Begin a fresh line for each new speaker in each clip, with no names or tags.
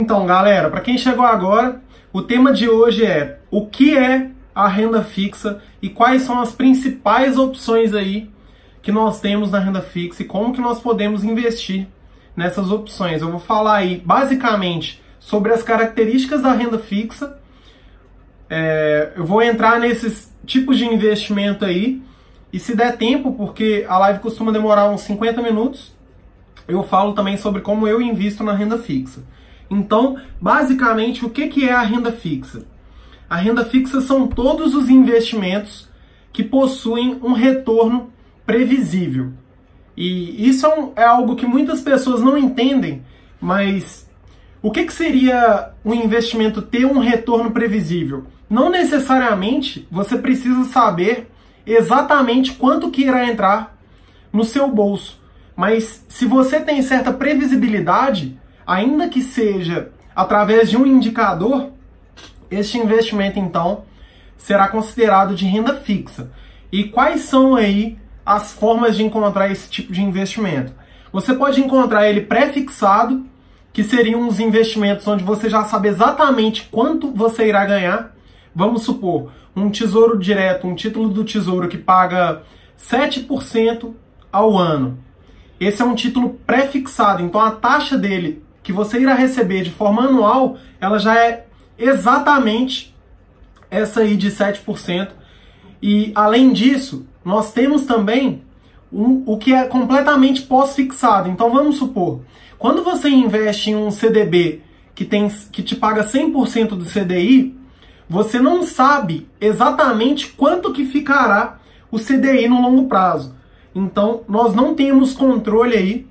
Então, galera, para quem chegou agora, o tema de hoje é o que é a renda fixa e quais são as principais opções aí que nós temos na renda fixa e como que nós podemos investir nessas opções. Eu vou falar aí basicamente sobre as características da renda fixa. Eu vou entrar nesses tipos de investimento aí e, se der tempo, porque a live costuma demorar uns 50 minutos, eu falo também sobre como eu invisto na renda fixa. Então, basicamente, o que é a renda fixa? A renda fixa são todos os investimentos que possuem um retorno previsível. E isso é algo que muitas pessoas não entendem, mas o que seria um investimento ter um retorno previsível? Não necessariamente você precisa saber exatamente quanto que irá entrar no seu bolso, mas se você tem certa previsibilidade, ainda que seja através de um indicador, este investimento, então, será considerado de renda fixa. E quais são aí as formas de encontrar esse tipo de investimento? Você pode encontrar ele pré-fixado, que seriam os investimentos onde você já sabe exatamente quanto você irá ganhar. Vamos supor, um tesouro direto, um título do tesouro que paga 7% ao ano. Esse é um título pré-fixado, então a taxa dele que você irá receber de forma anual, ela já é exatamente essa aí de 7%. E, além disso, nós temos também o que é completamente pós-fixado. Então, vamos supor, quando você investe em um CDB que te paga 100% do CDI, você não sabe exatamente quanto que ficará o CDI no longo prazo. Então, nós não temos controle aí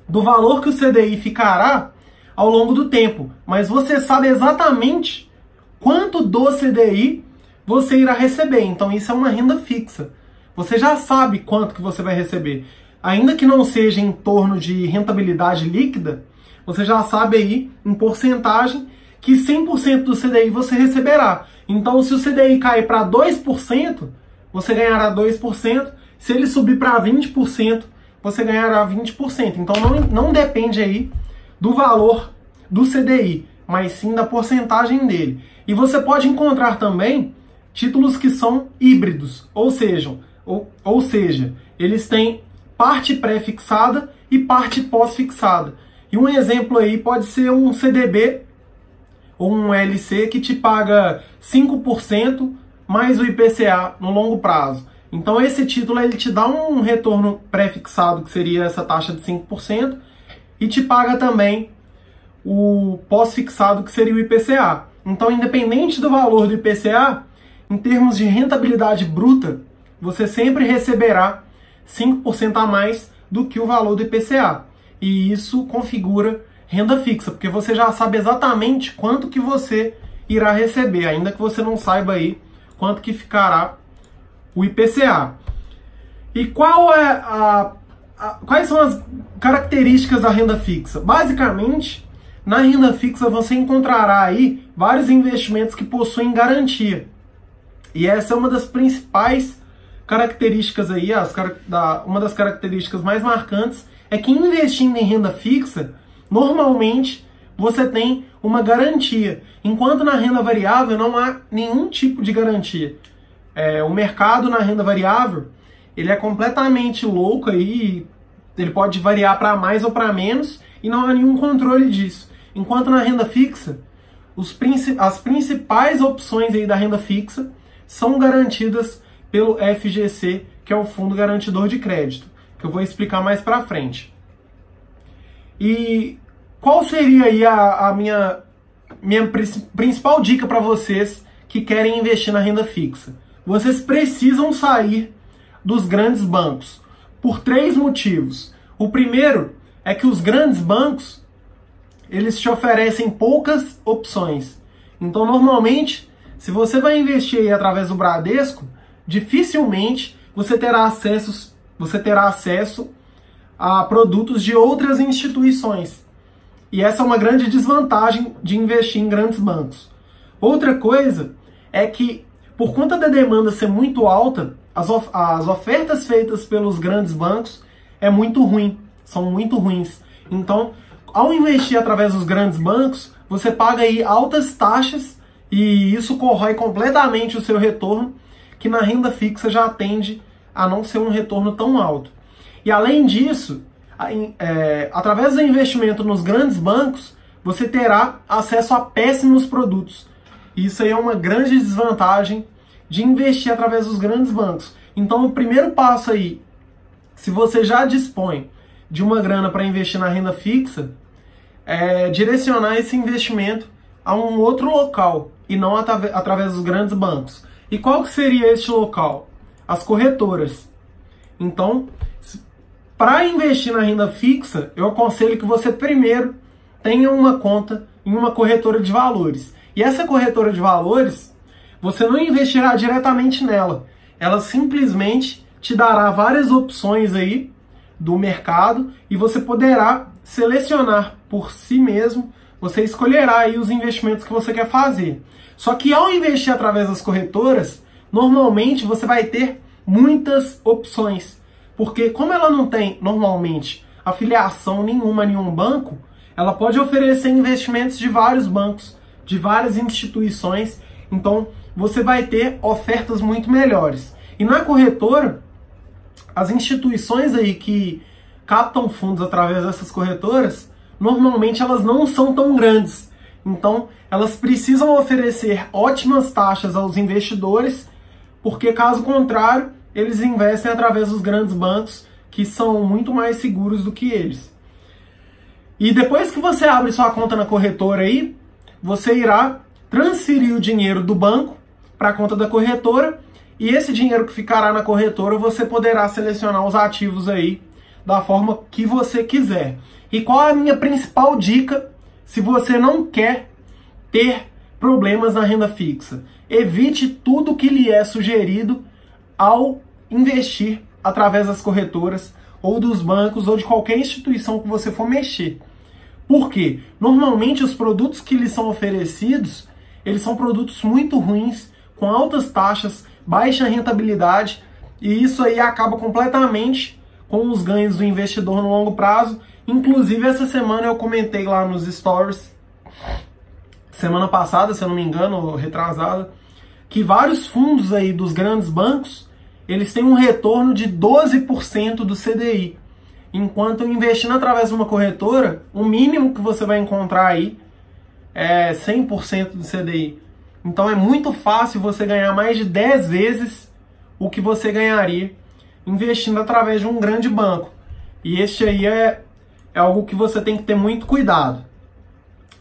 do valor que o CDI ficará ao longo do tempo, mas você sabe exatamente quanto do CDI você irá receber. Então isso é uma renda fixa. Você já sabe quanto que você vai receber. Ainda que não seja em torno de rentabilidade líquida, você já sabe aí em porcentagem que 100% do CDI você receberá. Então se o CDI cair para 2%, você ganhará 2%. Se ele subir para 20%, você ganhará 20%. Então não depende aí do valor do CDI, mas sim da porcentagem dele. E você pode encontrar também títulos que são híbridos, ou seja, eles têm parte pré-fixada e parte pós-fixada. E um exemplo aí pode ser um CDB ou um LC que te paga 5% mais o IPCA no longo prazo. Então esse título ele te dá um retorno pré-fixado, que seria essa taxa de 5%, e te paga também o pós-fixado, que seria o IPCA. Então, independente do valor do IPCA, em termos de rentabilidade bruta, você sempre receberá 5% a mais do que o valor do IPCA. E isso configura renda fixa, porque você já sabe exatamente quanto que você irá receber, ainda que você não saiba aí quanto que ficará o IPCA. E quais são as características da renda fixa? Basicamente, na renda fixa você encontrará aí vários investimentos que possuem garantia. E essa é uma das principais características aí, uma das características mais marcantes, é que investindo em renda fixa, normalmente você tem uma garantia, enquanto na renda variável não há nenhum tipo de garantia. O mercado na renda variável, ele é completamente louco aí, ele pode variar para mais ou para menos e não há nenhum controle disso. Enquanto na renda fixa, as principais opções aí da renda fixa são garantidas pelo FGC, que é o Fundo Garantidor de Crédito, que eu vou explicar mais para frente. E qual seria aí a minha principal dica para vocês que querem investir na renda fixa? Vocês precisam sair dos grandes bancos por 3 motivos. O primeiro é que os grandes bancos, eles te oferecem poucas opções. Então, normalmente, se você vai investir aí através do Bradesco, dificilmente você terá acesso a produtos de outras instituições. E essa é uma grande desvantagem de investir em grandes bancos. Outra coisa é que, por conta da demanda ser muito alta, as ofertas feitas pelos grandes bancos são muito ruins. Então, ao investir através dos grandes bancos, você paga aí altas taxas e isso corrói completamente o seu retorno, que na renda fixa já tende a não ser um retorno tão alto. E além disso, através do investimento nos grandes bancos, você terá acesso a péssimos produtos. Isso aí é uma grande desvantagem de investir através dos grandes bancos. Então, o primeiro passo aí, se você já dispõe de uma grana para investir na renda fixa, é direcionar esse investimento a um outro local e não através dos grandes bancos. E qual que seria este local? As corretoras. Então, para investir na renda fixa, eu aconselho que você primeiro tenha uma conta em uma corretora de valores. E essa corretora de valores, você não investirá diretamente nela. Ela simplesmente te dará várias opções aí do mercado e você poderá selecionar por si mesmo, você escolherá aí os investimentos que você quer fazer. Só que ao investir através das corretoras, normalmente você vai ter muitas opções. Porque como ela não tem, normalmente, afiliação nenhuma a nenhum banco, ela pode oferecer investimentos de vários bancos, de várias instituições, então você vai ter ofertas muito melhores. E na corretora, as instituições aí que captam fundos através dessas corretoras, normalmente elas não são tão grandes. Então, elas precisam oferecer ótimas taxas aos investidores, porque caso contrário, eles investem através dos grandes bancos, que são muito mais seguros do que eles. E depois que você abre sua conta na corretora aí, você irá transferir o dinheiro do banco para a conta da corretora, e esse dinheiro que ficará na corretora, você poderá selecionar os ativos aí da forma que você quiser. E qual é a minha principal dica se você não quer ter problemas na renda fixa? Evite tudo que lhe é sugerido ao investir através das corretoras ou dos bancos ou de qualquer instituição que você for mexer. Por quê? Normalmente os produtos que lhes são oferecidos, eles são produtos muito ruins, com altas taxas, baixa rentabilidade, e isso aí acaba completamente com os ganhos do investidor no longo prazo. Inclusive essa semana eu comentei lá nos stories, semana passada, se eu não me engano, retrasada, que vários fundos aí dos grandes bancos, eles têm um retorno de 12% do CDI. Enquanto investindo através de uma corretora, o mínimo que você vai encontrar aí é 100% do CDI. Então é muito fácil você ganhar mais de 10 vezes o que você ganharia investindo através de um grande banco. E este aí é algo que você tem que ter muito cuidado.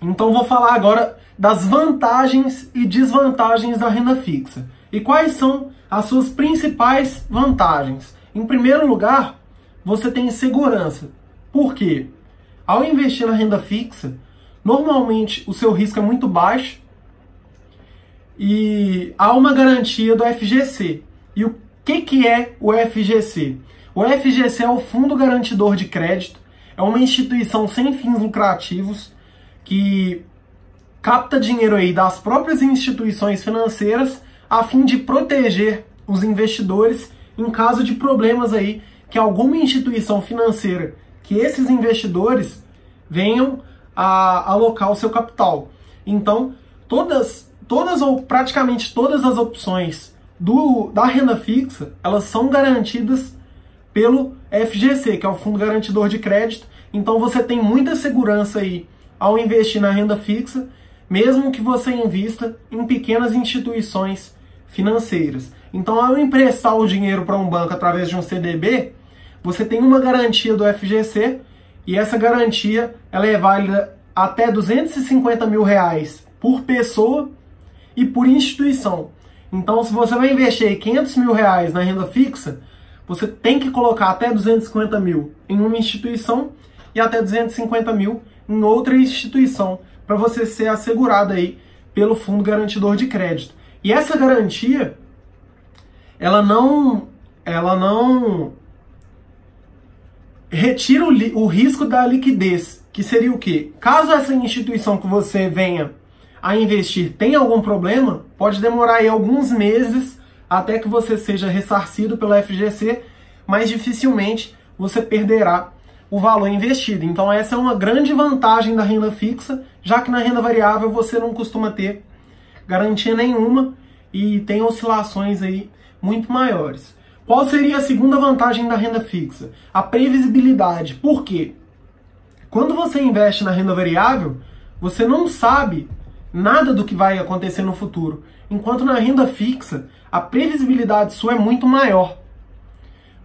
Então vou falar agora das vantagens e desvantagens da renda fixa. E quais são as suas principais vantagens? Em primeiro lugar, você tem segurança. Por quê? Ao investir na renda fixa, normalmente o seu risco é muito baixo e há uma garantia do FGC. E o que é o FGC? O FGC é o Fundo Garantidor de Crédito, é uma instituição sem fins lucrativos que capta dinheiro aí das próprias instituições financeiras a fim de proteger os investidores em caso de problemas aí que alguma instituição financeira, que esses investidores venham a alocar o seu capital. Então, todas ou praticamente todas as opções da renda fixa, elas são garantidas pelo FGC, que é o Fundo Garantidor de Crédito. Então você tem muita segurança aí ao investir na renda fixa, mesmo que você invista em pequenas instituições financeiras. Então, ao emprestar o dinheiro para um banco através de um CDB, você tem uma garantia do FGC, e essa garantia ela é válida até R$250 mil por pessoa e por instituição. Então, se você vai investir R$500 mil na renda fixa, você tem que colocar até 250 mil em uma instituição e até 250 mil em outra instituição, para você ser assegurado aí pelo Fundo Garantidor de Crédito. E essa garantia, ela não retira o risco da liquidez, que seria o quê? Caso essa instituição que você venha a investir tenha algum problema, pode demorar aí alguns meses até que você seja ressarcido pelo FGC, mas dificilmente você perderá o valor investido. Então essa é uma grande vantagem da renda fixa, já que na renda variável você não costuma ter garantia nenhuma e tem oscilações aí muito maiores. Qual seria a segunda vantagem da renda fixa? A previsibilidade. Por quê? Quando você investe na renda variável, você não sabe nada do que vai acontecer no futuro. Enquanto na renda fixa, a previsibilidade sua é muito maior.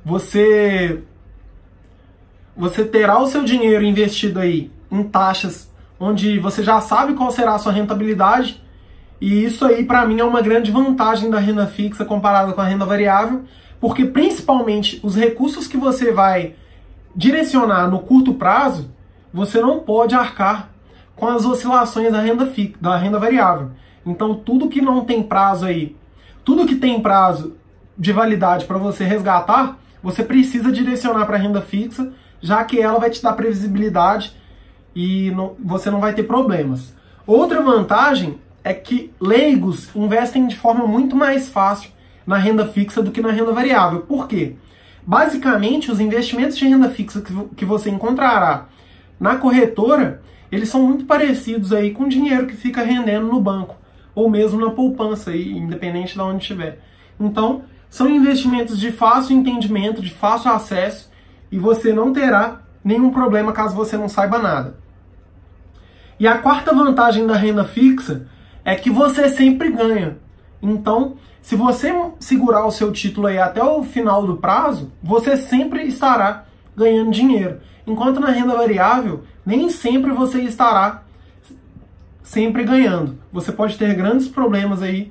Você terá o seu dinheiro investido aí em taxas onde você já sabe qual será a sua rentabilidade, e isso aí para mim é uma grande vantagem da renda fixa comparada com a renda variável, porque principalmente os recursos que você vai direcionar no curto prazo, você não pode arcar com as oscilações da renda variável. Então tudo que não tem prazo aí, tudo que tem prazo de validade para você resgatar, você precisa direcionar para a renda fixa, já que ela vai te dar previsibilidade e você não vai ter problemas. Outra vantagem é que leigos investem de forma muito mais fácil na renda fixa do que na renda variável. Por quê? Basicamente, os investimentos de renda fixa que você encontrará na corretora, eles são muito parecidos aí com o dinheiro que fica rendendo no banco, ou mesmo na poupança, aí, independente de onde estiver. Então, são investimentos de fácil entendimento, de fácil acesso, e você não terá nenhum problema caso você não saiba nada. E a quarta vantagem da renda fixa é que você sempre ganha. Então, se você segurar o seu título aí até o final do prazo, você sempre estará ganhando dinheiro. Enquanto na renda variável, nem sempre você estará sempre ganhando. Você pode ter grandes problemas aí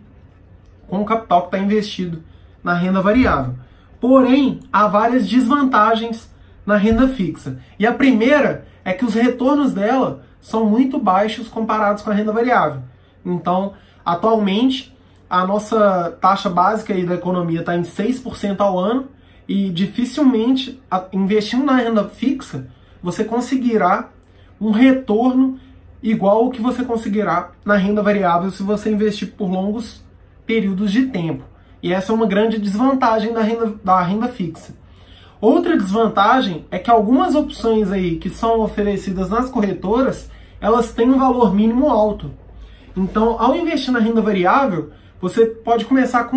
com o capital que está investido na renda variável. Porém, há várias desvantagens na renda fixa. E a primeira é que os retornos dela são muito baixos comparados com a renda variável. Então, atualmente, a nossa taxa básica aí da economia está em 6% ao ano, e dificilmente, investindo na renda fixa, você conseguirá um retorno igual ao que você conseguirá na renda variável se você investir por longos períodos de tempo. E essa é uma grande desvantagem da renda fixa. Outra desvantagem é que algumas opções aí que são oferecidas nas corretoras, elas têm um valor mínimo alto. Então, ao investir na renda variável, você pode começar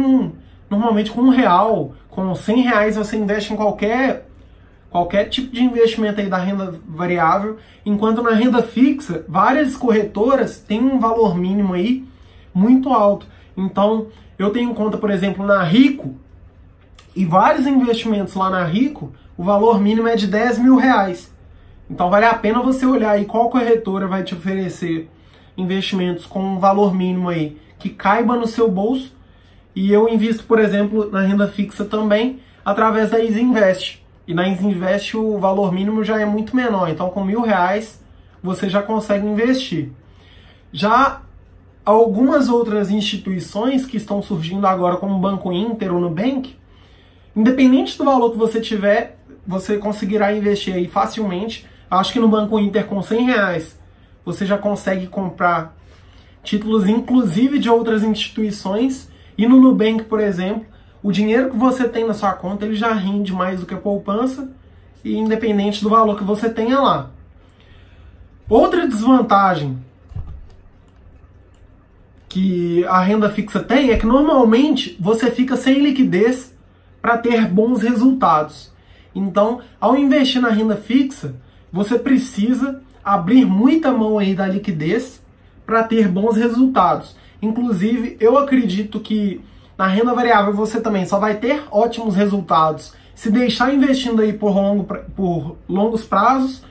normalmente com R$1, com R$100 você investe em qualquer tipo de investimento aí da renda variável, enquanto na renda fixa, várias corretoras têm um valor mínimo aí muito alto. Então, eu tenho conta, por exemplo, na Rico, e vários investimentos lá na Rico, o valor mínimo é de R$10.000. Então vale a pena você olhar aí qual corretora vai te oferecer investimentos com um valor mínimo aí que caiba no seu bolso. E eu invisto, por exemplo, na renda fixa também através da Easy Invest. E na Easy Invest o valor mínimo já é muito menor. Então com R$1.000 você já consegue investir. Já algumas outras instituições que estão surgindo agora, como o Banco Inter ou o Nubank, independente do valor que você tiver, você conseguirá investir aí facilmente. Acho que no Banco Inter com R$100 você já consegue comprar títulos inclusive de outras instituições. E no Nubank, por exemplo, o dinheiro que você tem na sua conta, ele já rende mais do que a poupança, e independente do valor que você tenha lá. Outra desvantagem que a renda fixa tem é que normalmente você fica sem liquidez para ter bons resultados. Então, ao investir na renda fixa, você precisa abrir muita mão aí da liquidez para ter bons resultados. Inclusive, eu acredito que na renda variável você também só vai ter ótimos resultados se deixar investindo aí por longos prazos,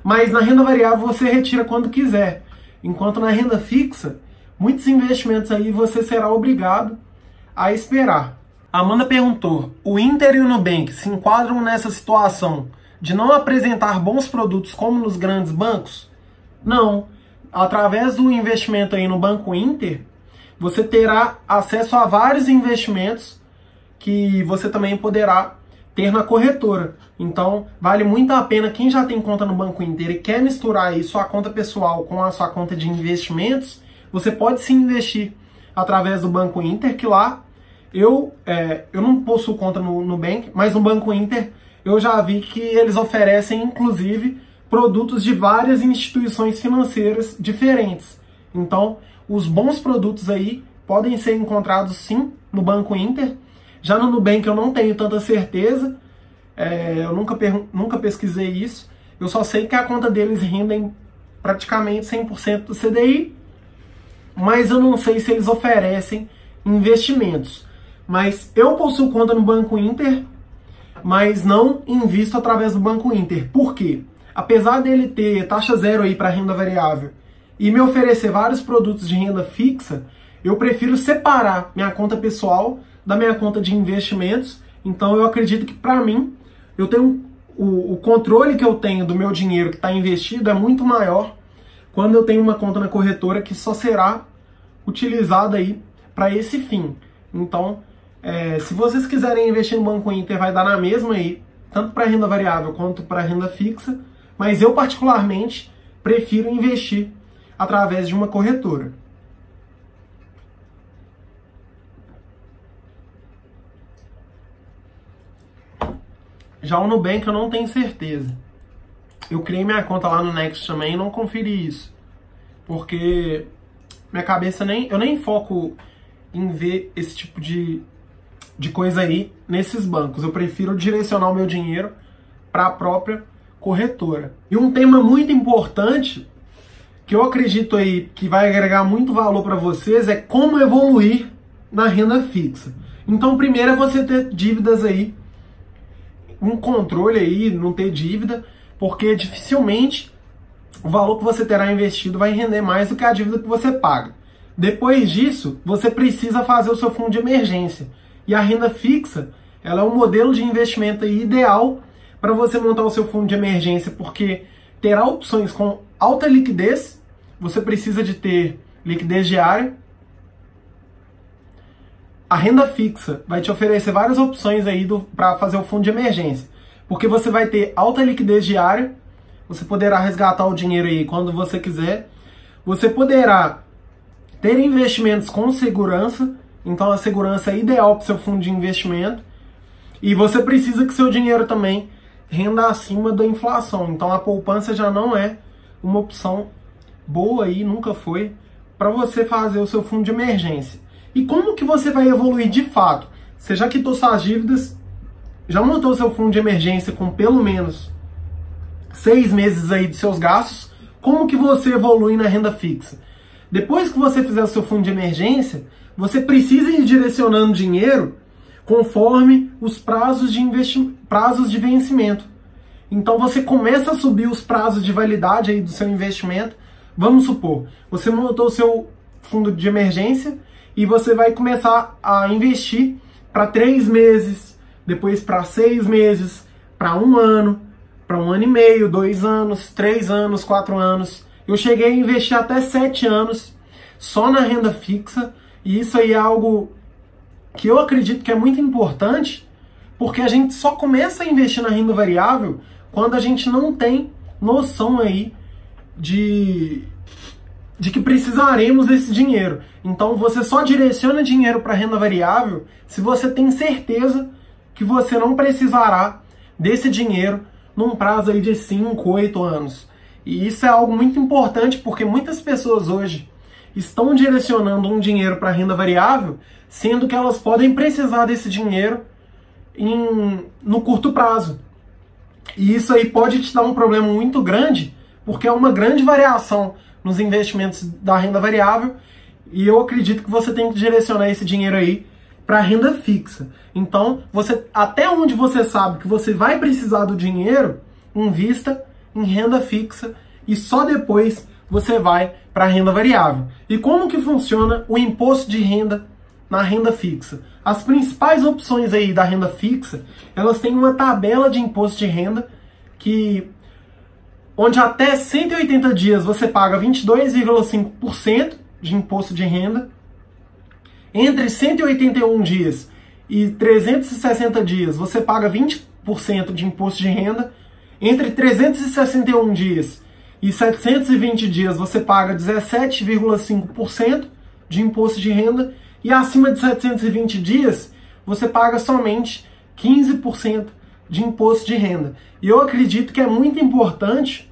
mas na renda variável você retira quando quiser. Enquanto na renda fixa, muitos investimentos aí você será obrigado a esperar. A Amanda perguntou: o Inter e o Nubank se enquadram nessa situação de não apresentar bons produtos como nos grandes bancos? Não. Através do investimento aí no Banco Inter, você terá acesso a vários investimentos que você também poderá ter na corretora. Então, vale muito a pena quem já tem conta no Banco Inter e quer misturar aí sua conta pessoal com a sua conta de investimentos, você pode sim investir através do Banco Inter, que lá eu não possuo conta no Nubank, mas no Banco Inter eu já vi que eles oferecem, inclusive, produtos de várias instituições financeiras diferentes. Então, os bons produtos aí podem ser encontrados sim no Banco Inter. Já no Nubank eu não tenho tanta certeza, eu nunca pesquisei isso. Eu só sei que a conta deles rendem praticamente 100% do CDI, mas eu não sei se eles oferecem investimentos. Mas eu possuo conta no Banco Inter, mas não invisto através do Banco Inter. Por quê? Apesar dele ter taxa zero aí para renda variável e me oferecer vários produtos de renda fixa, eu prefiro separar minha conta pessoal da minha conta de investimentos. Então eu acredito que para mim, eu tenho o controle que eu tenho do meu dinheiro que está investido é muito maior quando eu tenho uma conta na corretora que só será utilizada aí para esse fim. Então, se vocês quiserem investir no Banco Inter, vai dar na mesma aí, tanto para renda variável quanto para renda fixa, mas eu particularmente prefiro investir através de uma corretora. Já o Nubank eu não tenho certeza. Eu criei minha conta lá no Next também e não conferi isso. Porque minha cabeça eu nem foco em ver esse tipo de coisa aí nesses bancos. Eu prefiro direcionar o meu dinheiro para a própria corretora. E um tema muito importante que eu acredito aí que vai agregar muito valor para vocês é como evoluir na renda fixa. Então, primeiro é você ter dívidas aí, um controle aí, não ter dívida, porque dificilmente o valor que você terá investido vai render mais do que a dívida que você paga. Depois disso, você precisa fazer o seu fundo de emergência. E a renda fixa, ela é um modelo de investimento aí ideal para você montar o seu fundo de emergência, porque terá opções com alta liquidez, você precisa de ter liquidez diária. A renda fixa vai te oferecer várias opções aí para fazer o fundo de emergência, porque você vai ter alta liquidez diária, você poderá resgatar o dinheiro aí quando você quiser, você poderá ter investimentos com segurança, então a segurança é ideal para o seu fundo de investimento, e você precisa que seu dinheiro também renda acima da inflação, então a poupança já não é uma opção boa aí, nunca foi, para você fazer o seu fundo de emergência. E como que você vai evoluir de fato? Você já quitou suas dívidas, já montou seu fundo de emergência com pelo menos 6 meses aí de seus gastos, como que você evolui na renda fixa? Depois que você fizer o seu fundo de emergência, você precisa ir direcionando dinheiro conforme os prazos de vencimento. Então você começa a subir os prazos de validade aí do seu investimento. Vamos supor, você montou o seu fundo de emergência e você vai começar a investir para 3 meses, depois para 6 meses, para 1 ano, para 1 ano e meio, 2 anos, 3 anos, 4 anos. Eu cheguei a investir até 7 anos só na renda fixa, e isso aí é algo que eu acredito que é muito importante, porque a gente só começa a investir na renda variável quando a gente não tem noção aí de que precisaremos desse dinheiro. Então você só direciona dinheiro para renda variável se você tem certeza que você não precisará desse dinheiro num prazo aí de 5, 8 anos. E isso é algo muito importante, porque muitas pessoas hoje estão direcionando um dinheiro para renda variável, sendo que elas podem precisar desse dinheiro no curto prazo. E isso aí pode te dar um problema muito grande, porque é uma grande variação nos investimentos da renda variável, e eu acredito que você tem que direcionar esse dinheiro aí para renda fixa. Então, até onde você sabe que você vai precisar do dinheiro, invista em renda fixa e só depois você vai para a renda variável. E como que funciona o imposto de renda na renda fixa? As principais opções aí da renda fixa, elas têm uma tabela de imposto de renda onde até 180 dias você paga 22,5% de imposto de renda. Entre 181 dias e 360 dias você paga 20% de imposto de renda. Entre 361 dias e 720 dias você paga 17,5% de imposto de renda. E acima de 720 dias você paga somente 15% de imposto de renda. E eu acredito que é muito importante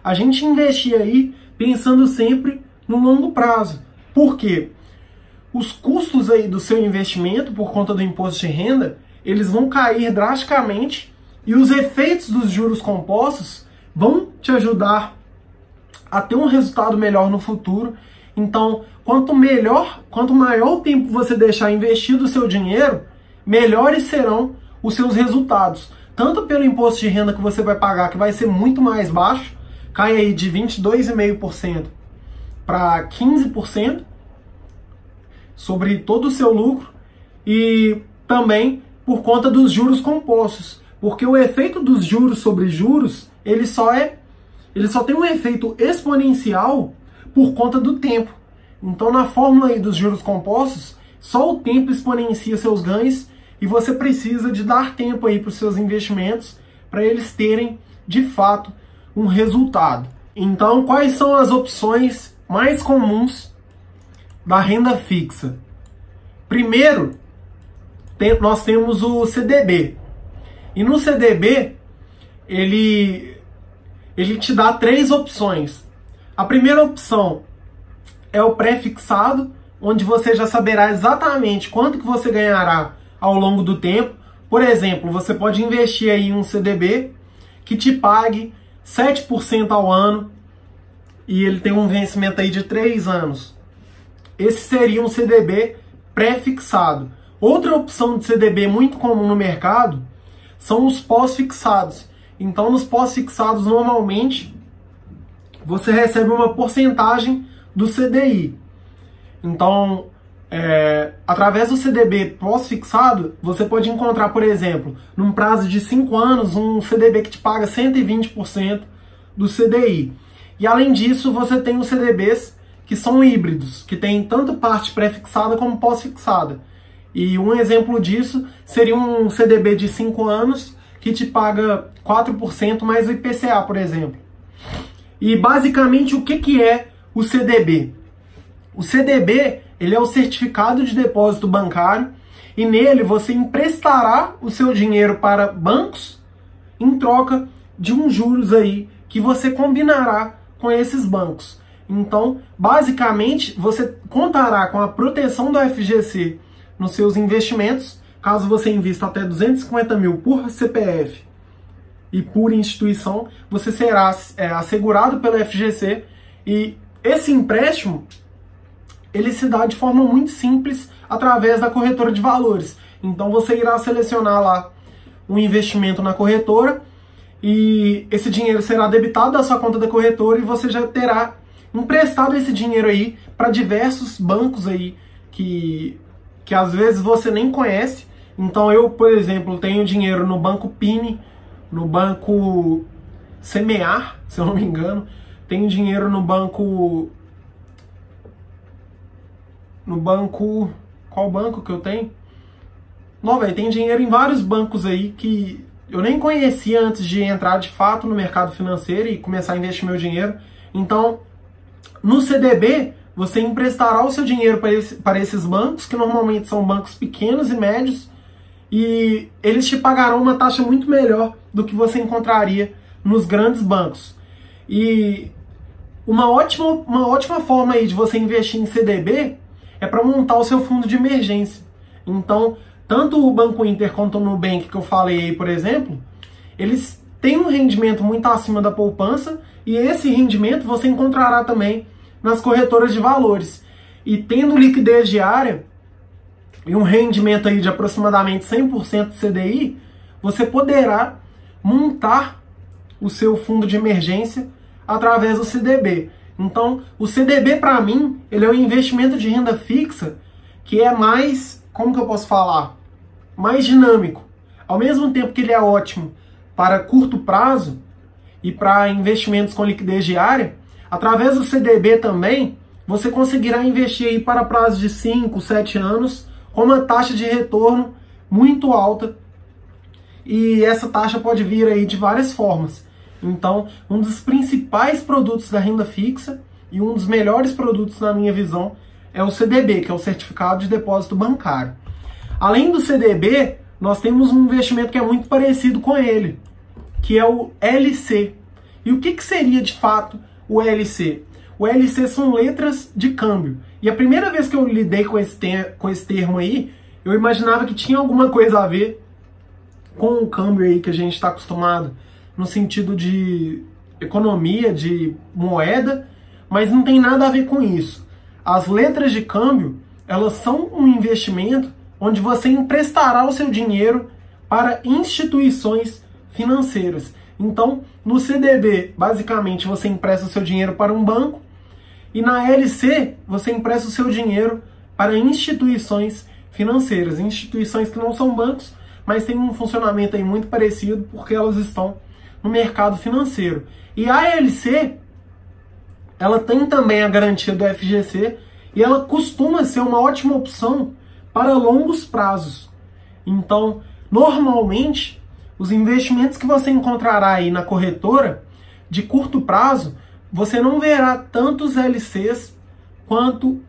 a gente investir aí pensando sempre no longo prazo. Por quê? Os custos aí do seu investimento por conta do imposto de renda, eles vão cair drasticamente e os efeitos dos juros compostos vão te ajudar a ter um resultado melhor no futuro. Então, quanto maior o tempo você deixar investido o seu dinheiro, melhores serão os seus resultados. Tanto pelo imposto de renda que você vai pagar, que vai ser muito mais baixo, cai aí de 22,5% para 15% sobre todo o seu lucro, e também por conta dos juros compostos, porque o efeito dos juros sobre juros, ele só tem um efeito exponencial por conta do tempo. Então, na fórmula aí dos juros compostos, só o tempo exponencia seus ganhos e você precisa de dar tempo aí para os seus investimentos para eles terem, de fato, um resultado. Então, quais são as opções mais comuns da renda fixa? Primeiro, nós temos o CDB. E no CDB, ele te dá 3 opções. A primeira opção é o pré-fixado, onde você já saberá exatamente quanto que você ganhará ao longo do tempo. Por exemplo, você pode investir aí em um CDB que te pague 7% ao ano e ele tem um vencimento aí de 3 anos. Esse seria um CDB pré-fixado. Outra opção de CDB muito comum no mercado são os pós-fixados. Então, nos pós-fixados, normalmente, você recebe uma porcentagem do CDI. Então, através do CDB pós-fixado, você pode encontrar, por exemplo, num prazo de 5 anos, um CDB que te paga 120% do CDI. E, além disso, você tem os CDBs que são híbridos, que tem tanto parte pré-fixada como pós-fixada. E um exemplo disso seria um CDB de 5 anos que te paga 4% mais o IPCA, por exemplo. E basicamente o que é o CDB? O CDB, ele é o certificado de depósito bancário e nele você emprestará o seu dinheiro para bancos em troca de uns juros aí que você combinará com esses bancos. Então, basicamente, você contará com a proteção do FGC nos seus investimentos, caso você invista até 250 mil por CPF e por instituição, você será assegurado pelo FGC e esse empréstimo, ele se dá de forma muito simples através da corretora de valores. Então você irá selecionar lá um investimento na corretora e esse dinheiro será debitado da sua conta da corretora e você já terá emprestado esse dinheiro aí para diversos bancos aí que às vezes você nem conhece. Então eu, por exemplo, tenho dinheiro no Banco Pini, no Banco Semear, se eu não me engano, tenho dinheiro no banco... Qual banco que eu tenho? Não, velho, tem dinheiro em vários bancos aí que eu nem conhecia antes de entrar de fato no mercado financeiro e começar a investir meu dinheiro. Então, no CDB, você emprestará o seu dinheiro para esses bancos, que normalmente são bancos pequenos e médios, e eles te pagarão uma taxa muito melhor do que você encontraria nos grandes bancos. E uma ótima forma aí de você investir em CDB é para montar o seu fundo de emergência. Então, tanto o Banco Inter quanto o Nubank, que eu falei aí, por exemplo, eles têm um rendimento muito acima da poupança, e esse rendimento você encontrará também nas corretoras de valores. E tendo liquidez diária e um rendimento aí de aproximadamente 100% de CDI, você poderá montar o seu fundo de emergência através do CDB. Então, o CDB, para mim, ele é um investimento de renda fixa que é mais, como que eu posso falar? Mais dinâmico. Ao mesmo tempo que ele é ótimo para curto prazo e para investimentos com liquidez diária, através do CDB também, você conseguirá investir aí para prazos de 5, 7 anos, com uma taxa de retorno muito alta. E essa taxa pode vir aí de várias formas. Então, um dos principais produtos da renda fixa e um dos melhores produtos, na minha visão, é o CDB, que é o Certificado de Depósito Bancário. Além do CDB, nós temos um investimento que é muito parecido com ele, que é o LC. E o que seria de fato o LC? O LC são letras de câmbio. E a primeira vez que eu lidei com esse termo aí, eu imaginava que tinha alguma coisa a ver com o câmbio aí que a gente está acostumado, no sentido de economia, de moeda, mas não tem nada a ver com isso. As letras de câmbio, elas são um investimento onde você emprestará o seu dinheiro para instituições financeiras. Então, no CDB, basicamente, você empresta o seu dinheiro para um banco, e na LC, você empresta o seu dinheiro para instituições financeiras, instituições que não são bancos, mas têm um funcionamento aí muito parecido, porque elas estão no mercado financeiro. E a LC, ela tem também a garantia do FGC, e ela costuma ser uma ótima opção para longos prazos. Então, normalmente, os investimentos que você encontrará aí na corretora, de curto prazo, você não verá tantos LCs quanto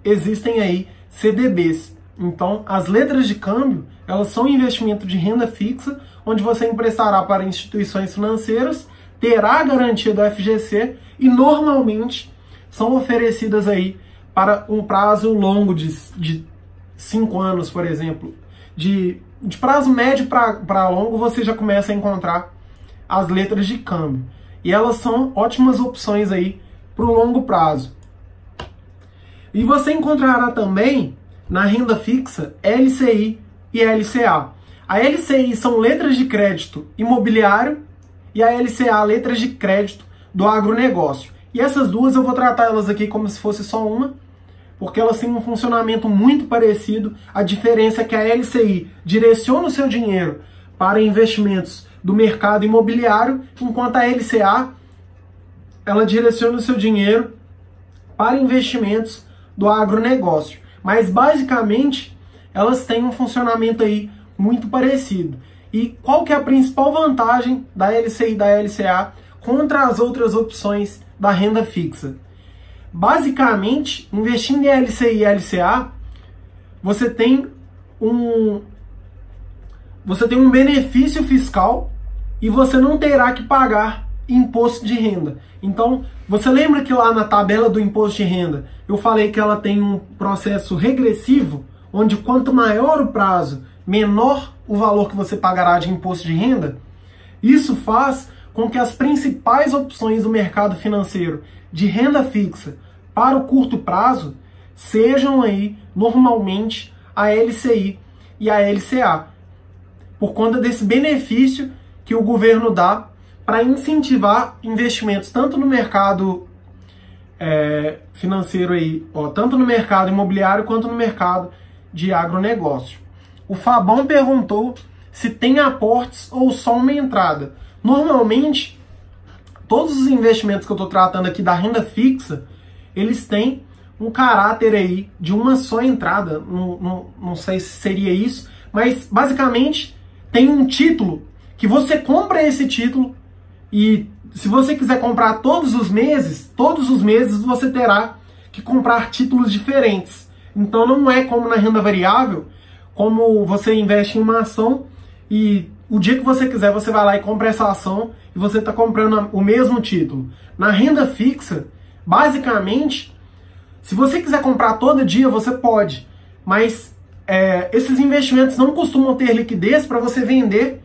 existem aí CDBs. Então, as letras de câmbio, elas são investimento de renda fixa, onde você emprestará para instituições financeiras, terá a garantia do FGC e normalmente são oferecidas aí para um prazo longo de 5 anos, por exemplo. De prazo médio para longo, você já começa a encontrar as letras de câmbio. E elas são ótimas opções aí para o longo prazo. E você encontrará também na renda fixa LCI e LCA. A LCI são letras de crédito imobiliário e a LCA letras de crédito do agronegócio. E essas duas eu vou tratar elas aqui como se fosse só uma, porque elas têm um funcionamento muito parecido. A diferença é que a LCI direciona o seu dinheiro para investimentos do mercado imobiliário, enquanto a LCA ela direciona o seu dinheiro para investimentos do agronegócio. Mas basicamente elas têm um funcionamento aí muito parecido. E qual que é a principal vantagem da LCI e da LCA contra as outras opções da renda fixa? Basicamente, investindo em LCI e LCA, você tem um benefício fiscal e você não terá que pagar imposto de renda. Então, você lembra que lá na tabela do imposto de renda eu falei que ela tem um processo regressivo, onde quanto maior o prazo, menor o valor que você pagará de imposto de renda? Isso faz com que as principais opções do mercado financeiro de renda fixa para o curto prazo sejam aí normalmente a LCI e a LCA, por conta desse benefício que o governo dá para incentivar investimentos tanto no mercado financeiro aí, tanto no mercado imobiliário quanto no mercado de agronegócio. O Fabão perguntou se tem aportes ou só uma entrada. Normalmente, todos os investimentos que eu estou tratando aqui da renda fixa, eles têm um caráter aí de uma só entrada. Não sei se seria isso, mas basicamente tem um título que você compra esse título e se você quiser comprar todos os meses você terá que comprar títulos diferentes. Então não é como na renda variável, como você investe em uma ação e o dia que você quiser você vai lá e compra essa ação e você está comprando o mesmo título. Na renda fixa, basicamente, se você quiser comprar todo dia, você pode, mas esses investimentos não costumam ter liquidez para você vender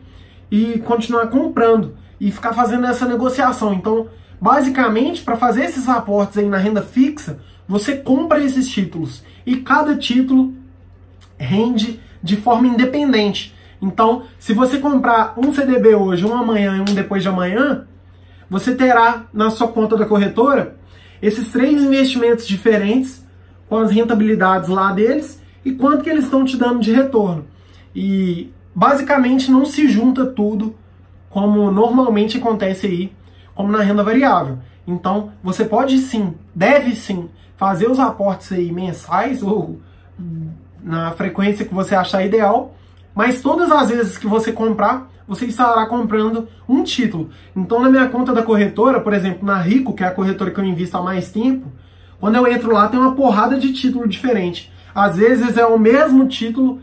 e continuar comprando e ficar fazendo essa negociação. Então, basicamente, para fazer esses aportes aí na renda fixa, você compra esses títulos e cada título rende de forma independente. Então, se você comprar um CDB hoje, um amanhã e um depois de amanhã, você terá na sua conta da corretora esses 3 investimentos diferentes com as rentabilidades lá deles e quanto que eles estão te dando de retorno. E basicamente não se junta tudo como normalmente acontece aí, como na renda variável. Então, você pode sim, deve sim, fazer os aportes aí mensais ou na frequência que você achar ideal, mas todas as vezes que você comprar, você estará comprando um título. Então, na minha conta da corretora, por exemplo, na Rico, que é a corretora que eu invisto há mais tempo, quando eu entro lá tem uma porrada de título diferente. Às vezes é o mesmo título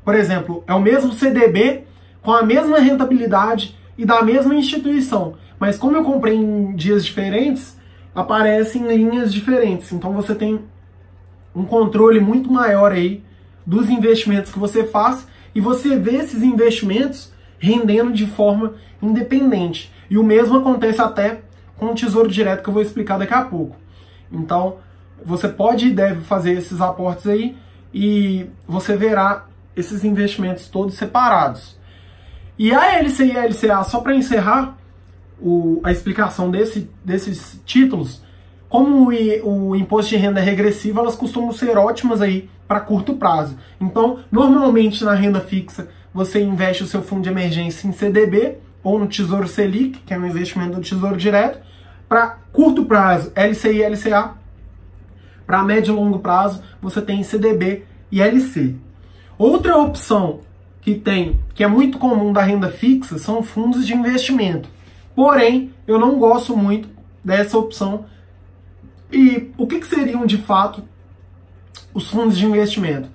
Por exemplo, é o mesmo CDB com a mesma rentabilidade e da mesma instituição, mas como eu comprei em dias diferentes, aparecem linhas diferentes. Então você tem um controle muito maior aí dos investimentos que você faz e você vê esses investimentos rendendo de forma independente. E o mesmo acontece até com o Tesouro Direto, que eu vou explicar daqui a pouco. Então, você pode e deve fazer esses aportes aí e você verá esses investimentos todos separados. E a LCI e a LCA, só para encerrar a explicação desses títulos, como o imposto de renda é regressivo, elas costumam ser ótimas aí para curto prazo. Então, normalmente na renda fixa, você investe o seu fundo de emergência em CDB ou no Tesouro Selic, que é um investimento do Tesouro Direto. Para curto prazo, LCI e LCA. Para médio e longo prazo, você tem CDB e LC. Outra opção que é muito comum da renda fixa, são fundos de investimento. Porém, eu não gosto muito dessa opção. E o que seriam, de fato, os fundos de investimento?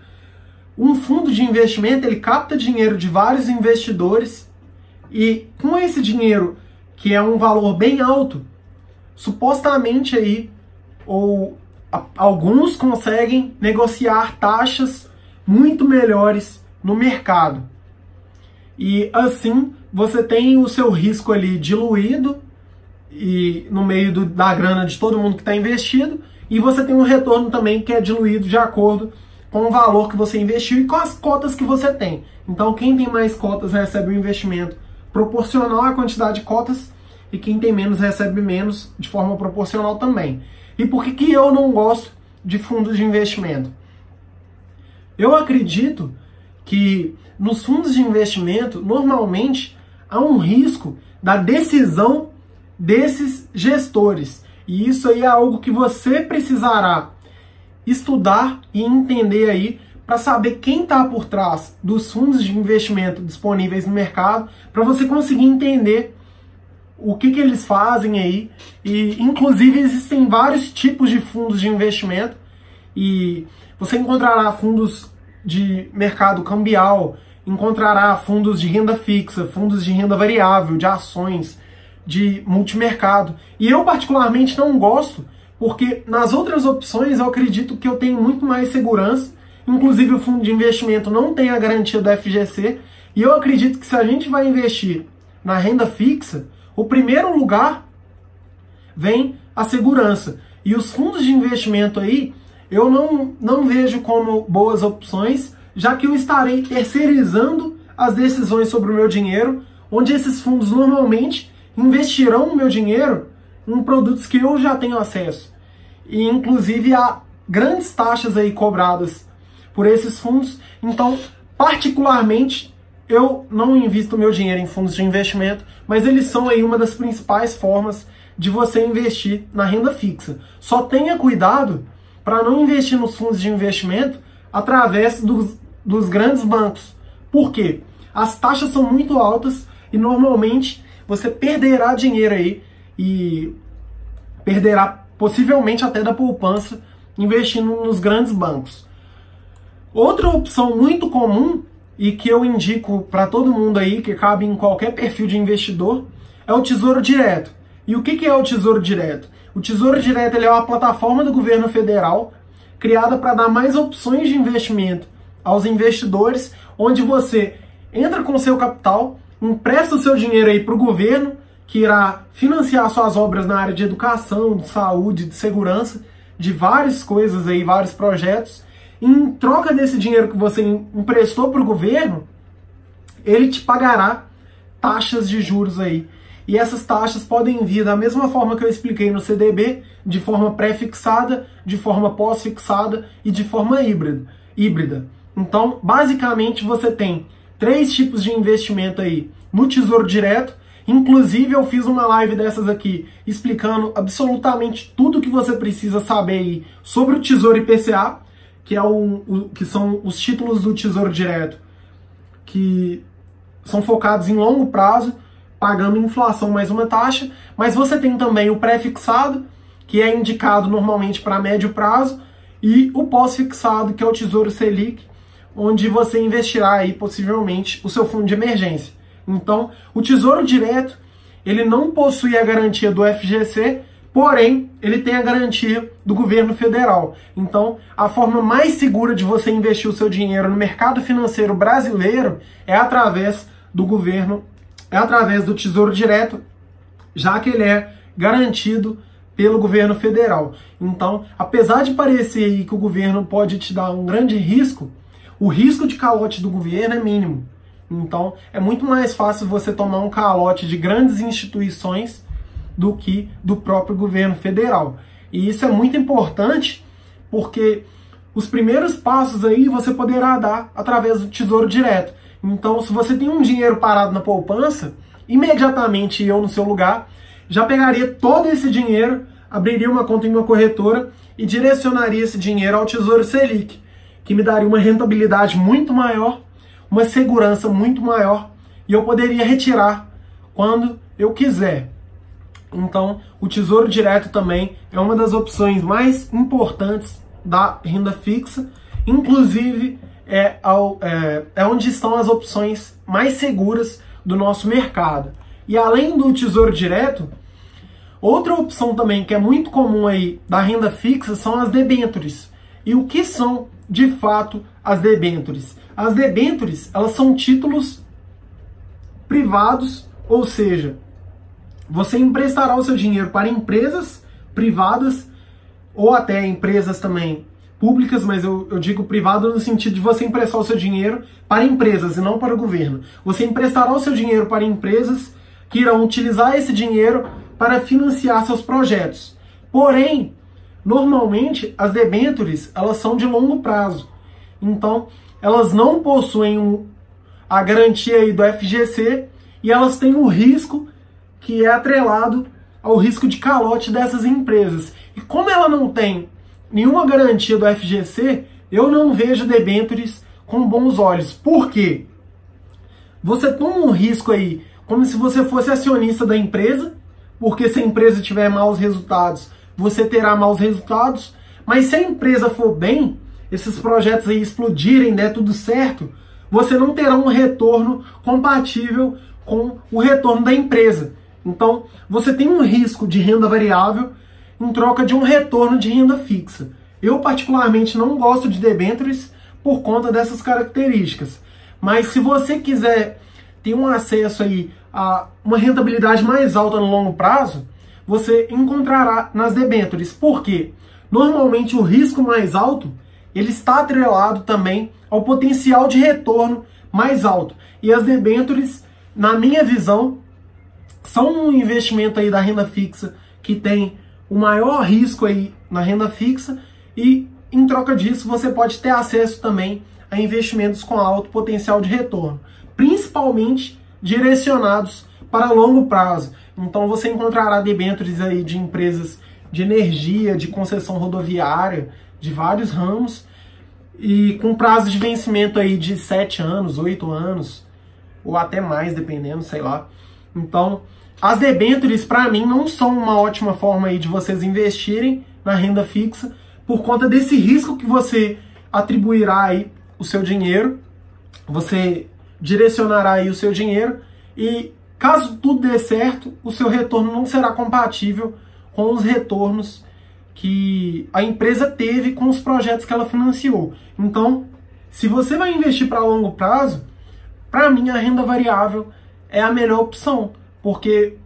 Um fundo de investimento, ele capta dinheiro de vários investidores e com esse dinheiro, que é um valor bem alto, supostamente aí, alguns conseguem negociar taxas muito melhores no mercado. E assim, você tem o seu risco ali diluído e no meio da grana de todo mundo que está investido, e você tem um retorno também que é diluído de acordo com o valor que você investiu e com as cotas que você tem. Então, quem tem mais cotas recebe um investimento proporcional à quantidade de cotas, e quem tem menos recebe menos de forma proporcional também. E por que eu não gosto de fundos de investimento? Eu acredito que nos fundos de investimento, normalmente, há um risco da decisão desses gestores. E isso aí é algo que você precisará estudar e entender aí para saber quem está por trás dos fundos de investimento disponíveis no mercado, para você conseguir entender o que eles fazem aí. E inclusive existem vários tipos de fundos de investimento e você encontrará fundos de mercado cambial, encontrará fundos de renda fixa, fundos de renda variável, de ações, de multimercado. E eu particularmente não gosto, porque nas outras opções eu acredito que eu tenho muito mais segurança. Inclusive o fundo de investimento não tem a garantia do FGC, e eu acredito que se a gente vai investir na renda fixa, o primeiro lugar vem a segurança. E os fundos de investimento aí, eu não vejo como boas opções, já que eu estarei terceirizando as decisões sobre o meu dinheiro, onde esses fundos normalmente investirão o meu dinheiro em produtos que eu já tenho acesso. E inclusive há grandes taxas aí cobradas por esses fundos. Então, particularmente, eu não invisto meu dinheiro em fundos de investimento, mas eles são aí uma das principais formas de você investir na renda fixa. Só tenha cuidado para não investir nos fundos de investimento através dos grandes bancos. Por quê? As taxas são muito altas e normalmente você perderá dinheiro aí e perderá possivelmente até da poupança investindo nos grandes bancos. Outra opção muito comum e que eu indico para todo mundo aí, que cabe em qualquer perfil de investidor, é o Tesouro Direto. E o que é o Tesouro Direto? O Tesouro Direto ele é uma plataforma do governo federal criada para dar mais opções de investimento aos investidores, onde você entra com o seu capital, empresta o seu dinheiro aí para o governo, que irá financiar suas obras na área de educação, de saúde, de segurança, de várias coisas aí, vários projetos. E em troca desse dinheiro que você emprestou para o governo, ele te pagará taxas de juros aí. E essas taxas podem vir da mesma forma que eu expliquei no CDB, de forma pré-fixada, de forma pós-fixada e de forma híbrida. Então, basicamente, você tem 3 tipos de investimento aí no Tesouro Direto. Inclusive, eu fiz uma live dessas aqui explicando absolutamente tudo que você precisa saber aí sobre o Tesouro IPCA, que são os títulos do Tesouro Direto, que são focados em longo prazo, pagando inflação mais uma taxa. Mas você tem também o pré-fixado, que é indicado normalmente para médio prazo, e o pós-fixado, que é o Tesouro Selic, onde você investirá aí possivelmente o seu fundo de emergência. Então, o Tesouro Direto, ele não possui a garantia do FGC, porém, ele tem a garantia do governo federal. Então, a forma mais segura de você investir o seu dinheiro no mercado financeiro brasileiro é através do governo, é através do Tesouro Direto, já que ele é garantido pelo governo federal. Então, apesar de parecer aí que o governo pode te dar um grande risco, o risco de calote do governo é mínimo. Então, é muito mais fácil você tomar um calote de grandes instituições do que do próprio governo federal. E isso é muito importante porque os primeiros passos aí você poderá dar através do Tesouro Direto. Então, se você tem um dinheiro parado na poupança, imediatamente eu no seu lugar já pegaria todo esse dinheiro, abriria uma conta em uma corretora e direcionaria esse dinheiro ao Tesouro Selic, que me daria uma rentabilidade muito maior, uma segurança muito maior, e eu poderia retirar quando eu quiser. Então, o Tesouro Direto também é uma das opções mais importantes da renda fixa, inclusive é onde estão as opções mais seguras do nosso mercado. E além do Tesouro Direto, outra opção também que é muito comum aí da renda fixa são as debêntures. E o que são, de fato, as debêntures? As debêntures, elas são títulos privados, ou seja, você emprestará o seu dinheiro para empresas privadas ou até empresas também públicas, mas eu digo privado no sentido de você emprestar o seu dinheiro para empresas e não para o governo. Você emprestará o seu dinheiro para empresas que irão utilizar esse dinheiro para financiar seus projetos. Porém, normalmente, as debêntures, elas são de longo prazo. Então, elas não possuem a garantia aí do FGC e elas têm o risco que é atrelado ao risco de calote dessas empresas. E como ela não tem nenhuma garantia do FGC, eu não vejo debêntures com bons olhos. Por quê? Você toma um risco aí como se você fosse acionista da empresa, porque se a empresa tiver maus resultados, você terá maus resultados, mas se a empresa for bem, esses projetos aí explodirem, der tudo certo, você não terá um retorno compatível com o retorno da empresa. Então, você tem um risco de renda variável em troca de um retorno de renda fixa. Eu, particularmente, não gosto de debêntures por conta dessas características. Mas se você quiser ter um acesso aí a uma rentabilidade mais alta no longo prazo, você encontrará nas debêntures. Por quê? Normalmente, o risco mais alto ele está atrelado também ao potencial de retorno mais alto. E as debêntures, na minha visão, são um investimento aí da renda fixa que tem o maior risco aí na renda fixa e, em troca disso, você pode ter acesso também a investimentos com alto potencial de retorno, principalmente direcionados para longo prazo. Então você encontrará debêntures aí de empresas de energia, de concessão rodoviária, de vários ramos, e com prazo de vencimento aí de 7 anos, 8 anos, ou até mais, dependendo, sei lá. Então, as debêntures, para mim, não são uma ótima forma aí de vocês investirem na renda fixa, por conta desse risco que você atribuirá aí o seu dinheiro, você direcionará aí o seu dinheiro, e caso tudo dê certo, o seu retorno não será compatível com os retornos que a empresa teve com os projetos que ela financiou. Então, se você vai investir para longo prazo, para mim a renda variável é a melhor opção, porque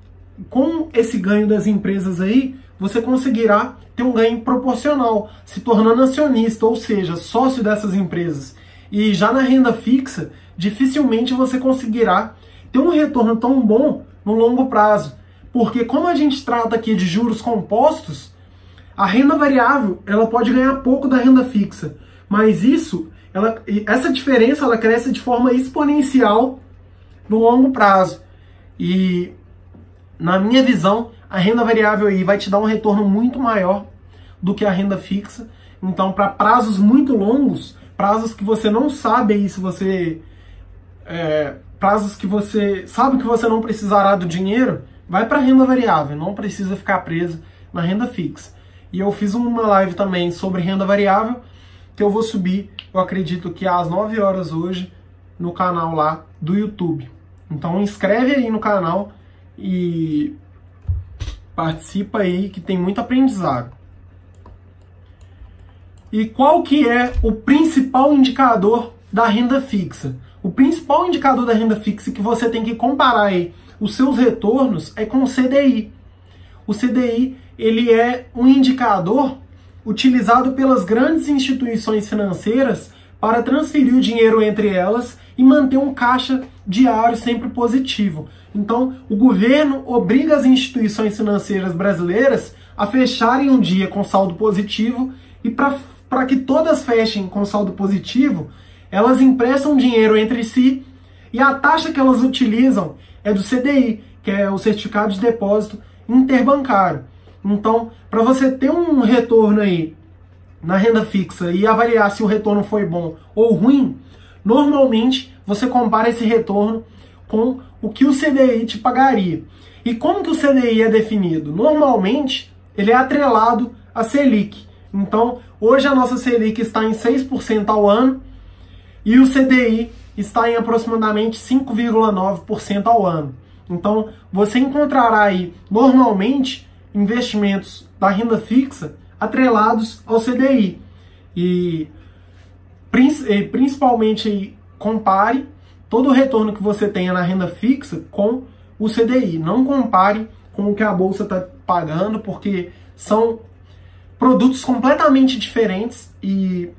com esse ganho das empresas aí, você conseguirá ter um ganho proporcional, se tornando acionista, ou seja, sócio dessas empresas. E já na renda fixa, dificilmente você conseguirá ter um retorno tão bom no longo prazo, porque como a gente trata aqui de juros compostos, a renda variável ela pode ganhar pouco da renda fixa, mas essa diferença ela cresce de forma exponencial no longo prazo. E na minha visão, a renda variável aí vai te dar um retorno muito maior do que a renda fixa. Então, para prazos muito longos, prazos que você não sabe aí se você prazos que você sabe que você não precisará do dinheiro, vai para a renda variável, não precisa ficar preso na renda fixa. E eu fiz uma live também sobre renda variável que eu vou subir, eu acredito que às 9 horas hoje, no canal lá do YouTube. Então inscreve aí no canal e participa aí que tem muito aprendizado. E qual que é o principal indicador da renda fixa? O principal indicador da renda fixa que você tem que comparar aí os seus retornos é com o CDI. O CDI, ele é um indicador utilizado pelas grandes instituições financeiras para transferir o dinheiro entre elas e manter um caixa diário sempre positivo. Então, o governo obriga as instituições financeiras brasileiras a fecharem um dia com saldo positivo e para que todas fechem com saldo positivo, elas emprestam dinheiro entre si e a taxa que elas utilizam é do CDI, que é o Certificado de Depósito Interbancário. Então, para você ter um retorno aí na renda fixa e avaliar se o retorno foi bom ou ruim, normalmente você compara esse retorno com o que o CDI te pagaria. E como que o CDI é definido? Normalmente, ele é atrelado à Selic. Então, hoje a nossa Selic está em 6% ao ano e o CDI está em aproximadamente 5,9% ao ano. Então, você encontrará aí, normalmente, investimentos da renda fixa atrelados ao CDI. E principalmente compare todo o retorno que você tenha na renda fixa com o CDI. Não compare com o que a Bolsa está pagando, porque são produtos completamente diferentes e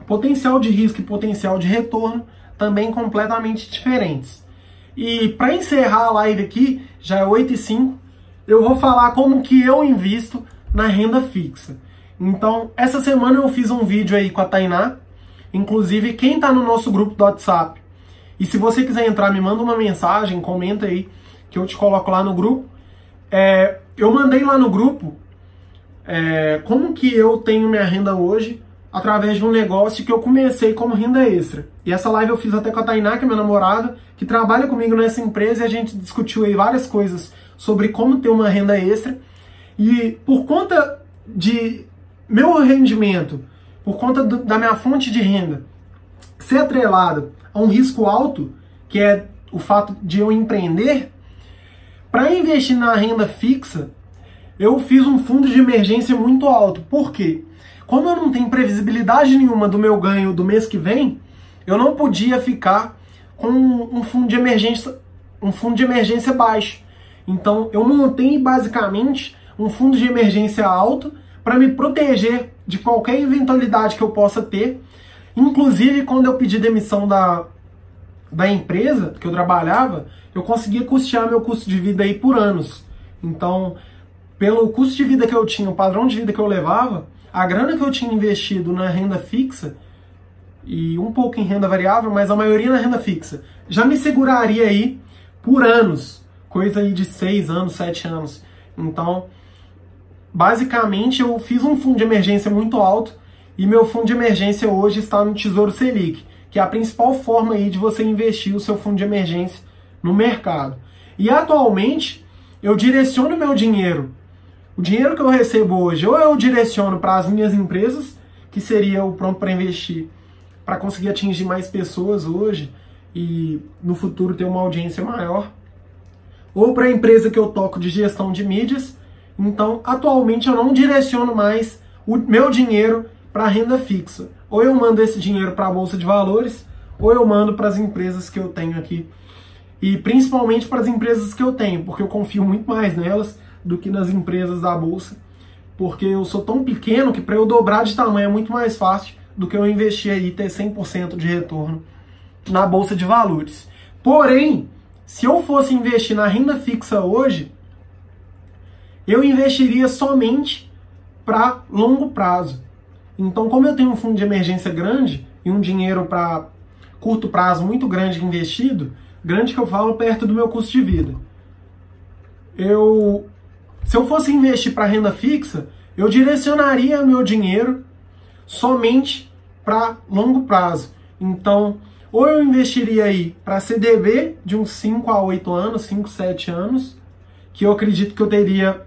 potencial de risco e potencial de retorno também completamente diferentes. E para encerrar a live aqui, já é 8h05, eu vou falar como que eu invisto na renda fixa. Então, essa semana eu fiz um vídeo aí com a Tainá, inclusive quem está no nosso grupo do WhatsApp, e se você quiser entrar, me manda uma mensagem, comenta aí, que eu te coloco lá no grupo. Eu mandei lá no grupo como que eu tenho minha renda hoje, através de um negócio que eu comecei como renda extra. E essa live eu fiz até com a Tainá, que é minha namorada, que trabalha comigo nessa empresa, e a gente discutiu aí várias coisas sobre como ter uma renda extra. E por conta de meu rendimento, por conta da minha fonte de renda ser atrelada a um risco alto, que é o fato de eu empreender, para investir na renda fixa, eu fiz um fundo de emergência muito alto. Por quê? Como eu não tenho previsibilidade nenhuma do meu ganho do mês que vem, eu não podia ficar com um fundo de emergência baixo. Então, eu montei basicamente um fundo de emergência alto para me proteger de qualquer eventualidade que eu possa ter. Inclusive, quando eu pedi demissão da empresa que eu trabalhava, eu conseguia custear meu custo de vida aí por anos. Então, pelo custo de vida que eu tinha, o padrão de vida que eu levava, a grana que eu tinha investido na renda fixa, e um pouco em renda variável, mas a maioria na renda fixa, já me seguraria aí por anos, coisa aí de 6 anos, 7 anos. Então, basicamente, eu fiz um fundo de emergência muito alto, e meu fundo de emergência hoje está no Tesouro Selic, que é a principal forma aí de você investir o seu fundo de emergência no mercado. E atualmente, eu direciono meu dinheiro, o dinheiro que eu recebo hoje, ou eu direciono para as minhas empresas, que seria o Pronto para Investir, para conseguir atingir mais pessoas hoje e no futuro ter uma audiência maior, ou para a empresa que eu toco de gestão de mídias. Então, atualmente eu não direciono mais o meu dinheiro para renda fixa. Ou eu mando esse dinheiro para a Bolsa de Valores, ou eu mando para as empresas que eu tenho aqui. E principalmente para as empresas que eu tenho, porque eu confio muito mais nelas do que nas empresas da Bolsa. Porque eu sou tão pequeno que para eu dobrar de tamanho é muito mais fácil do que eu investir aí e ter 100% de retorno na Bolsa de Valores. Porém, se eu fosse investir na renda fixa hoje, eu investiria somente para longo prazo. Então, como eu tenho um fundo de emergência grande e um dinheiro para curto prazo muito grande investido, grande que eu falo perto do meu custo de vida, se eu fosse investir para renda fixa, eu direcionaria meu dinheiro somente para longo prazo. Então, ou eu investiria aí para CDB de uns 5 a 8 anos, 5, 7 anos, que eu acredito que eu teria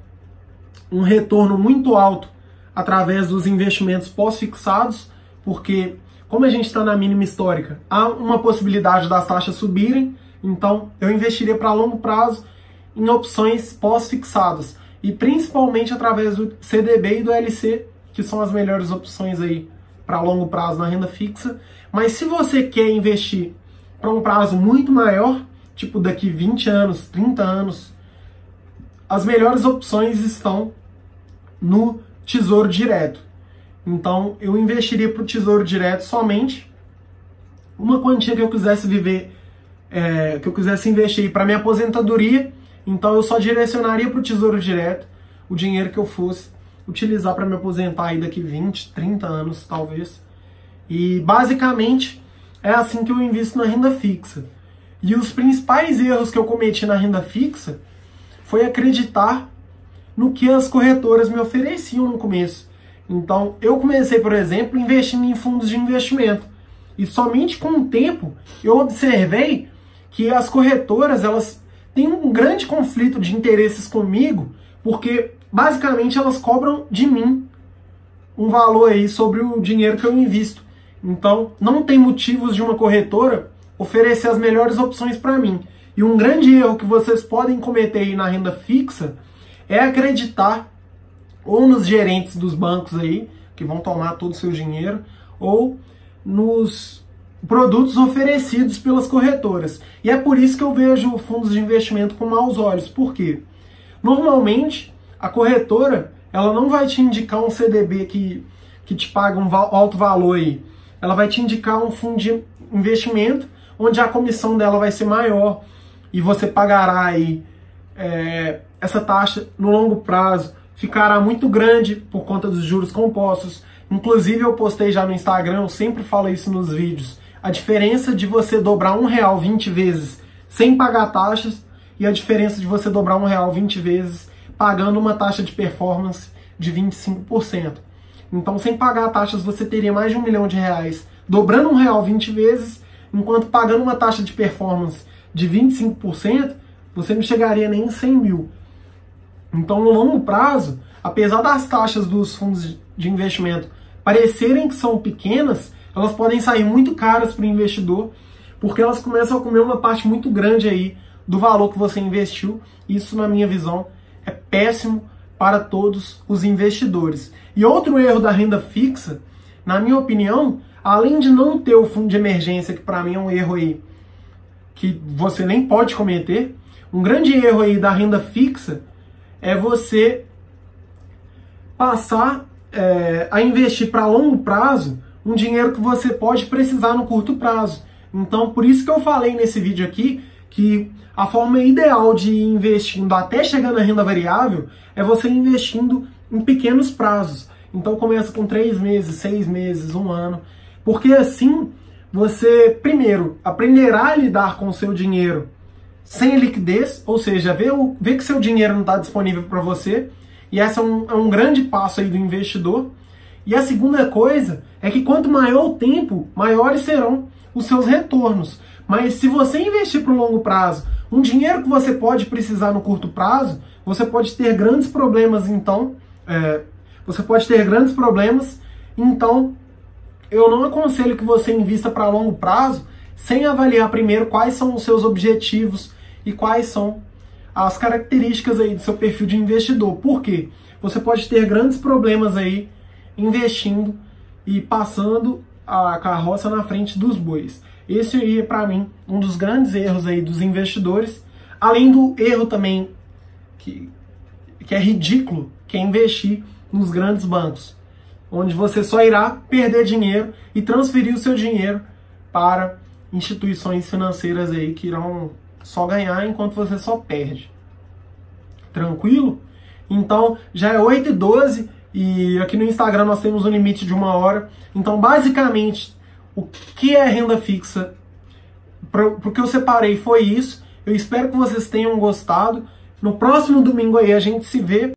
um retorno muito alto através dos investimentos pós-fixados, porque como a gente está na mínima histórica, há uma possibilidade das taxas subirem, então eu investiria para longo prazo em opções pós-fixadas, e principalmente através do CDB e do LC, que são as melhores opções aí para longo prazo na renda fixa. Mas se você quer investir para um prazo muito maior, tipo daqui 20 anos, 30 anos, as melhores opções estão no Tesouro Direto. Então eu investiria para o Tesouro Direto somente uma quantia que eu quisesse viver, que eu quisesse investir para minha aposentadoria. Então eu só direcionaria para o Tesouro Direto o dinheiro que eu fosse utilizar para me aposentar aí daqui 20, 30 anos, talvez. E basicamente é assim que eu invisto na renda fixa. E os principais erros que eu cometi na renda fixa foi acreditar no que as corretoras me ofereciam no começo. Então eu comecei, por exemplo, investindo em fundos de investimento. E somente com o tempo eu observei que as corretoras, elas têm um grande conflito de interesses comigo, porque basicamente elas cobram de mim um valor aí sobre o dinheiro que eu invisto. Então não tem motivos de uma corretora oferecer as melhores opções para mim. E um grande erro que vocês podem cometer aí na renda fixa é acreditar ou nos gerentes dos bancos aí, que vão tomar todo o seu dinheiro, ou nos produtos oferecidos pelas corretoras. E é por isso que eu vejo fundos de investimento com maus olhos. Por quê? Normalmente, a corretora, ela não vai te indicar um CDB que te paga um alto valor aí. Ela vai te indicar um fundo de investimento onde a comissão dela vai ser maior e você pagará aí essa taxa no longo prazo, ficará muito grande por conta dos juros compostos. Inclusive eu postei já no Instagram, eu sempre falo isso nos vídeos, a diferença de você dobrar R$1 20 vezes sem pagar taxas e a diferença de você dobrar R$1 20 vezes pagando uma taxa de performance de 25%. Então, sem pagar taxas, você teria mais de R$1 milhão dobrando R$1 20 vezes, enquanto pagando uma taxa de performance de 25%, você não chegaria nem em 100 mil. Então, no longo prazo, apesar das taxas dos fundos de investimento parecerem que são pequenas, elas podem sair muito caras para o investidor, porque elas começam a comer uma parte muito grande aí do valor que você investiu. Isso, na minha visão, é péssimo para todos os investidores. E outro erro da renda fixa, na minha opinião, além de não ter o fundo de emergência, que para mim é um erro aí que você nem pode cometer, um grande erro aí da renda fixa é você passar a investir para longo prazo um dinheiro que você pode precisar no curto prazo. Então, por isso que eu falei nesse vídeo aqui que a forma ideal de ir investindo até chegar na renda variável é você investindo em pequenos prazos. Então começa com 3 meses, 6 meses, 1 ano. Porque assim você, primeiro, aprenderá a lidar com o seu dinheiro sem liquidez, ou seja, ver que seu dinheiro não está disponível para você. E esse é um grande passo aí do investidor. E a segunda coisa é que quanto maior o tempo, maiores serão os seus retornos. Mas se você investir para o longo prazo, um dinheiro que você pode precisar no curto prazo, você pode ter grandes problemas, então eu não aconselho que você invista para longo prazo sem avaliar primeiro quais são os seus objetivos e quais são as características aí do seu perfil de investidor. Por quê? Você pode ter grandes problemas aí investindo e passando a carroça na frente dos bois. Esse aí é, para mim, um dos grandes erros aí dos investidores, além do erro também que é ridículo, que é investir nos grandes bancos, onde você só irá perder dinheiro e transferir o seu dinheiro para instituições financeiras aí que irão só ganhar enquanto você só perde. Tranquilo? Então, já é 8h12 e aqui no Instagram nós temos um limite de 1 hora. Então, basicamente, o que é renda fixa? Pro que eu separei foi isso. Eu espero que vocês tenham gostado. No próximo domingo aí a gente se vê.